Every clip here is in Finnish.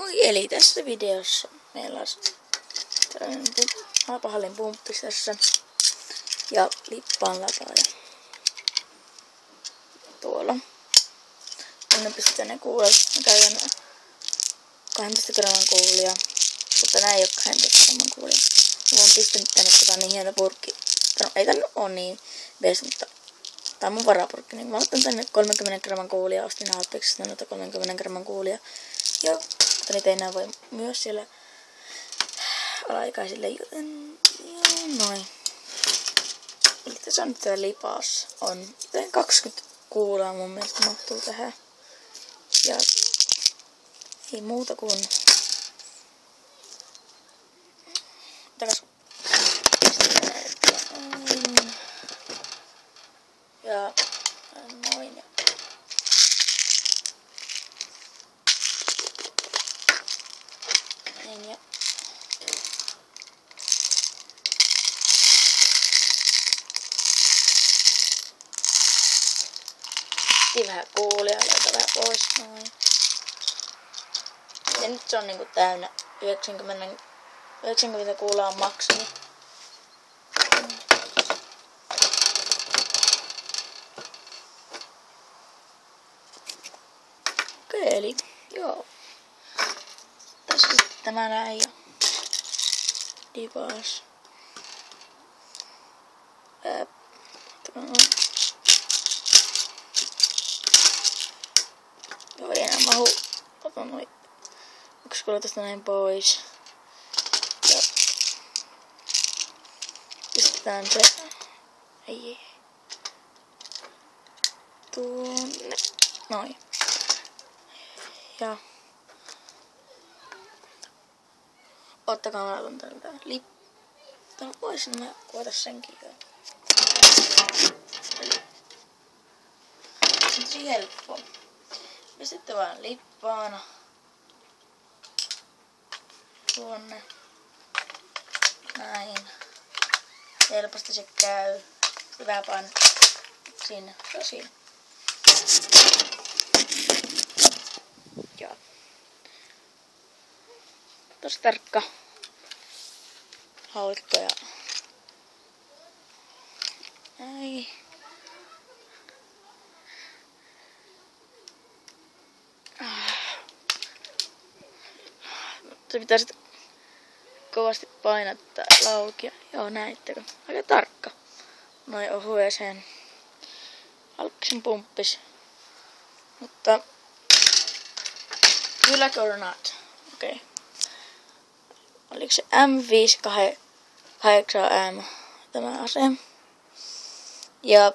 Moi, eli tässä videossa meillä on tällainen halpahallin pumppis tässä ja lippaan lataaja tuolla. Tänne pistetään ne kuulet. Mä käytän 12 gramman kuulia, mutta nää ei oo 12 gramman kuulia. Mä oon pistänyt tänne, kun tää on niin hieno purkki. No, ei tää nyt oo niin best, mutta tää on mun varapurkki. Niin mä otan tänne 30 gramman kuulia. Ostin Alpeksista noita 30 gramman kuulia. Ja mutta niitä ei enää voi myös siellä alaikäisille, joten noin. Eli tässä on nyt tää lipas. On 20 kuulaa mun mielestä mahtuu tähän. Ja ei muuta kuin takas. Ja noin. Näin ja vähän kuulia, laita vähän pois noin. Ja nyt se on niinku täynnä 90 kuulaa on maksimi. Okei, eli joo. Tässä sitten tämä näin ja divas. Joo, ei enää mahu. Otan noin yksi kuulo tästä näin pois. Ja pistetään se. Ei. Tuonne. Noin. Ja ottakaa mä laitan tältä lippaan pois, niin mä kuotan senkin jo. Se on tosi helppo. Pistätte vaan lippaan tuonne. Näin. Helposti se käy. Sitten vähän painat sinne. Se on siinä. Joo. Tosi tarkka haulikko ja näin. Se pitää sitten kovasti painattaa laukia. Joo, näittekö? Aika tarkka. Noin ohueseen Alpeksen pumppis. Mutta kylläkö or not? Okei. Okay. Oliko se M58M tämä ase? Ja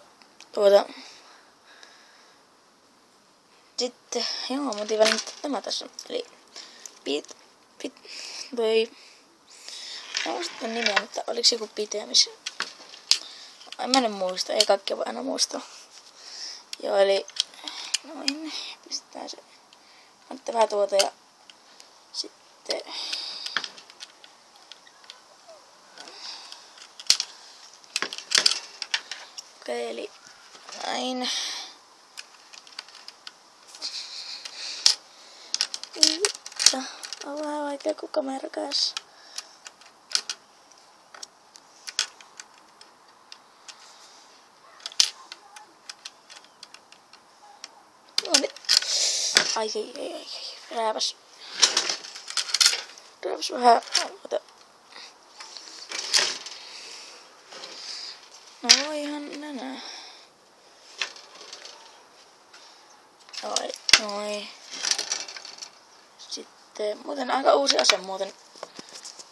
sitten, joo, mä otin väliin tämä tässä. Eli mä muistan nimeä, mutta oliko se joku piteämis? Mä en muista, ei kaikkea voi aina muistaa. Joo, eli noin, pistetään se. Antaa vähän tuota ja sitten okei, eli näin. On vähän vaikea kun kamera kanssa. No nyt. Ai. Rääpäs vähän. Ota. No ihan nänä. Noin. Sitten muuten aika uusi ase muuten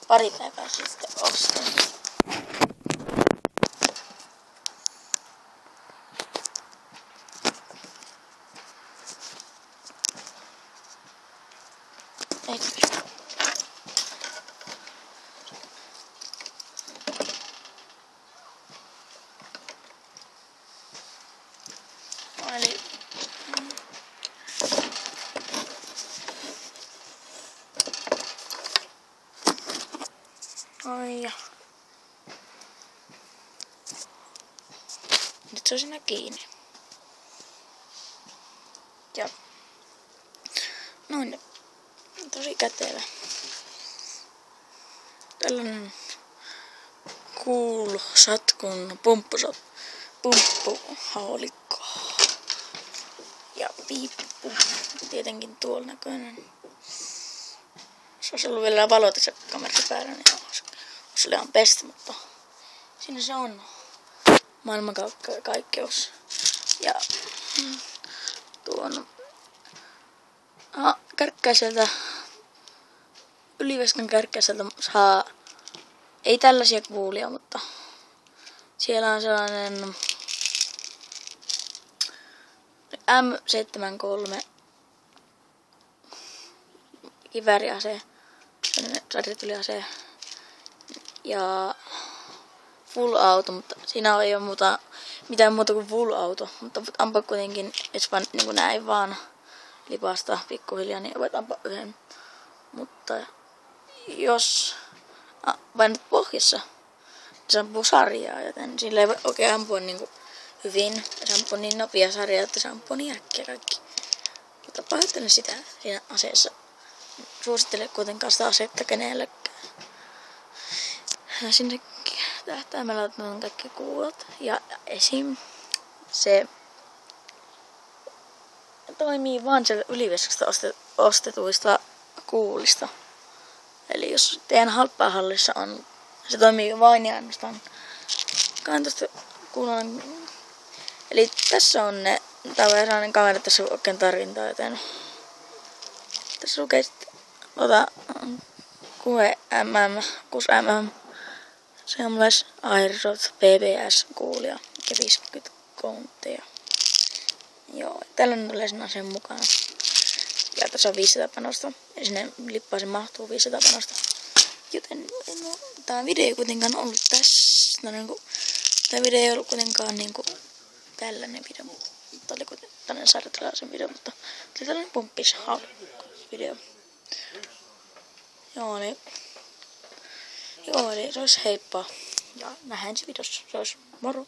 pari päivää sitten ostin. Eli ai ja. Nyt se on siinä kiinni. Ja noin. Tosi kätevä. Tällainen Satkun pumppuhaulikko. Ja piippu. Tietenkin tuolla näköinen. Se olisi ollut vielä valo tässä kamerassa päällä, niin olisi ihan best, mutta siinä se on. Maailmankaikkeus. Ja tuon Kärkkäiseltä, Ylivieskan Kärkkäiseltä saa, ei tällaisia kuulia, mutta siellä on sellainen M73 kivääriase, sarjatuliase ja full auto, mutta siinä ei ole mitään muuta kuin full auto, mutta voit ampua kuitenkin, jos vaan niin kuin näin vaan lipasta pikkuhiljaa, niin voit ampua yhden. Mutta jos painat pohjassa, niin se ampuu sarjaa, joten sillä ei voi oikein ampua niin kuin hyvin. Se ampuu niin nopea sarja, että se ampuu niin äkkiä kaikki. Mutta pahoittelen sitä siinä aseessa. Suosittele kuitenkaan sitä asetta kenellekään. Sinne tähtäimellä on kaikki kuulot. Ja esim. Se toimii vaan siellä Ylivieskasta ostetuista kuulista. Eli jos teidän halppahallissa on, se toimii vain ja ainoastaan 12 kuulon. Eli tässä on ne, tää on sellainen kamera, tässä on oikein tarkintaa, joten tässä lukee sitten 6mm Seamless Airsoft PBS kuulia ja 50 kontteja. Joo, tällainen tulee sen asian mukana. Ja tässä on 500 panosta. Ja sinne lippaaseen mahtuu 500 panosta. Joten no, tämä video ei kuitenkaan ollut tässä. Tämä video ei ollut kuitenkaan niinku tällainen video. Tämä oli kuitenkin tällainen sarjatalaisen video, mutta oli tällainen pomppis-video. Eli se olisi heippa. Ja nähdään se videossa. Se olisi moro.